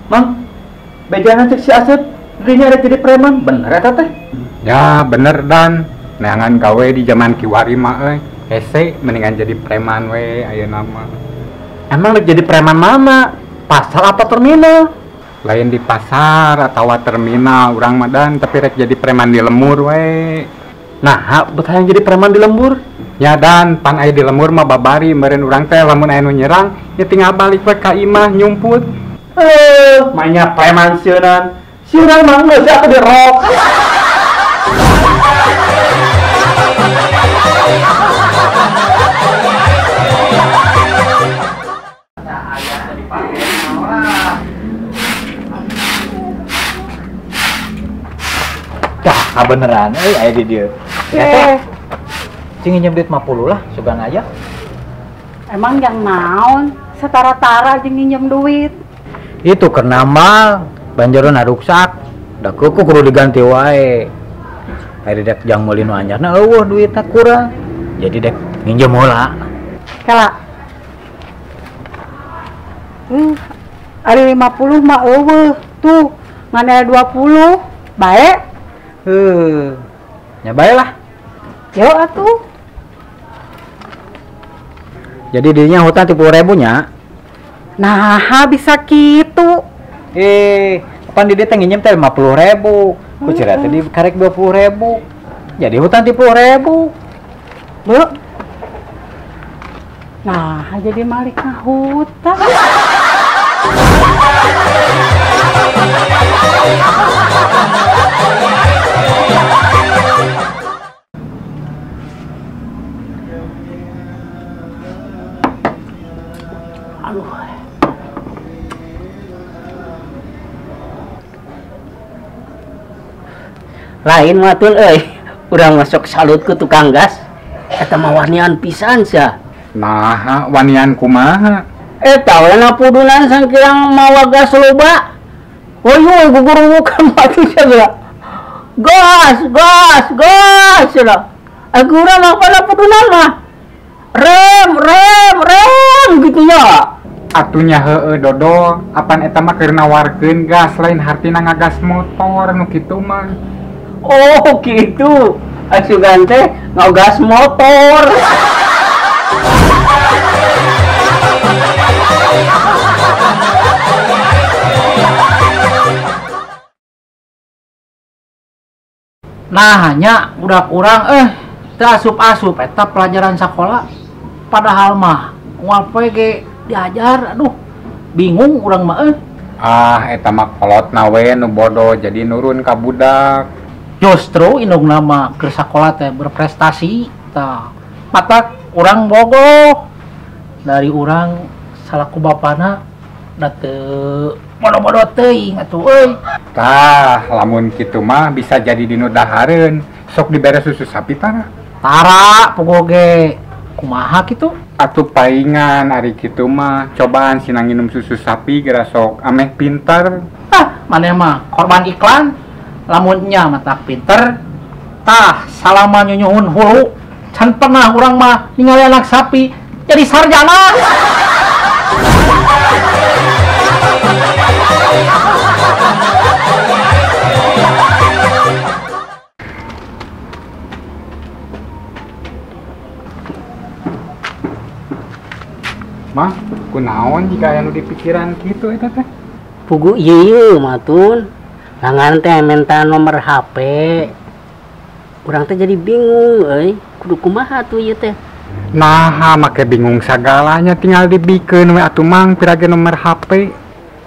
Mang, bejana cek si Asep, dirinya ada jadi preman, bener ya teh? Ya bener dan neangan gawe di zaman kiwari mah hese mendingan jadi preman we ayeuna mah. Emang rek jadi preman mana? Pasar apa terminal? Lain di pasar atau terminal urang mah dan tapi rek jadi preman di lemur we. Nah, betah yang jadi preman di lembur? Ya dan pan aya di lemur mah babari meureun urang teh lamun aya nu nyerang ya tinggal balik we ka imah nyumput. Mainnya preman sieunan. Sieunan mah geus atuh di rok. Dah, beneran aya di dieu. Ya, cing nginjem duit 50 lah, sugan aja. Emang yang naon? Setara-tara jeung nginjem duit. Itu karena mah banjaran ruksak. Da kuku kudu diganti wae. Ari dek jang meuli nu anyarna eueuh duitna kurang. Jadi dek nginjem heula. Kala. Ari 50 mah eueuh. Tuh, ngan aya 20. Bae. Nya bae lah. Yo atuh. Jadi dirinya hutang 30.000 nya. Nah, bisa gitu. Pan di dia nginjem teh 50.000. Ku cira teh di karek 20.000. Jadi hutang 30.000. Bu. Nah, jadi malik hutang. Lain matul urang masuk salut ke tukang gas eta mah wanian pisan sia. Nah, wanian kumaha? Eta we na pudunan sangkirang mawa gas loba. Woy guguru bukan mati sia. Gas lah. Aku urang mah pada pudunan mah. Rem gitu ya. Atunya heueuh Dodo, apan eta mah keur nawarkeun gas lain hartina ngagas motor nu kitu mah. Oh gitu, asugan teh ngagas motor. Nah, nya udah kurang teu asup-asup eta pelajaran sekolah. Padahal mah moal poe ge diajar, aduh bingung urang mah Eta mah kolotna we nu bodoh jadi nurun ka budak. Justru indung nama keur sakola teh berprestasi tah. Matak urang bogoh. Dari urang salaku bapana da teu bodoh-bodoh teuing atuh euy. Tah, lamun kitu mah bisa jadi dinu dahareun. Sok dibere susu sapi tara. Tara pogo ge kumaha kitu? Atuh paingan ari kitu mah cobaan sinang nginum susu sapi geura sok ameh pinter. Maneh mah korban iklan. Lamunnya matak pinter tah salama nyunyuhun hulu can pernah urang mah ningali anak sapi jadi sarjana. Mah, kunaon jika aya nu dipikiran kitu eta teh? Pugu ieu matun. Langan teh minta nomor HP. Urang teh jadi bingung kudu kumaha tuh ieu teh. Nah, make bingung sagalanya tinggal dibikeun we atuh Mang pirage nomor HP.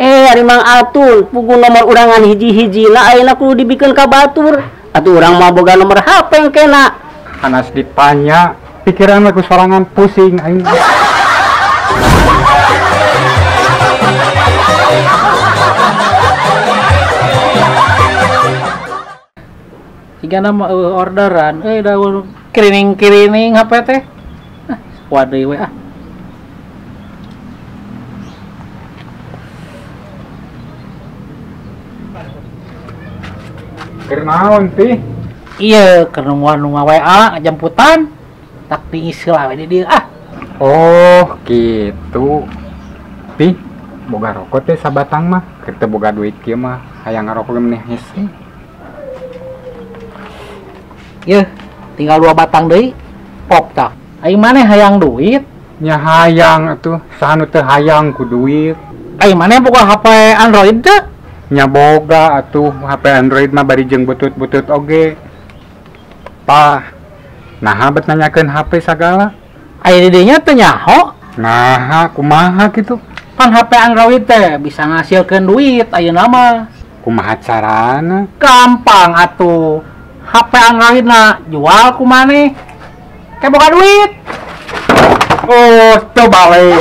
Ari Mang Atul, pugu nomor urangan hiji-hijina ayeuna kudu dibikeun ka batur. Atuh urang mah boga nomor HP engkena. Hanas ditanya, pikiran we ku sorangan pusing aing. Tiga nama orderan, daun kirining apa teh? Waduh we Keur naon teh? Iya, karena mau WA jemputan, tak diisi lah di dia Oh, gitu. Tih, boga rokok teh sabatang mah, kita boga duit kieu mah hayang ngarokok meneh hese. Yeuh, tinggal 2 batang deui. Pop tah. Aing maneh hayang duit. Nya hayang atuh, saha nu teu hayang ku duit. Aing maneh boga HP Android teh. Nya boga atuh HP Android mah bari jeung butut-butut oge. Tah, naha bet nanyakeun HP sagala. Aya di dieu nya teh nyaho. Naha kumaha kitu? Kan HP Android teh bisa ngasilkeun duit ayeuna mah. Kumaha carana? Gampang atuh. HP Android na jual ku maneh. Kayak boga duit. Oh, coba we.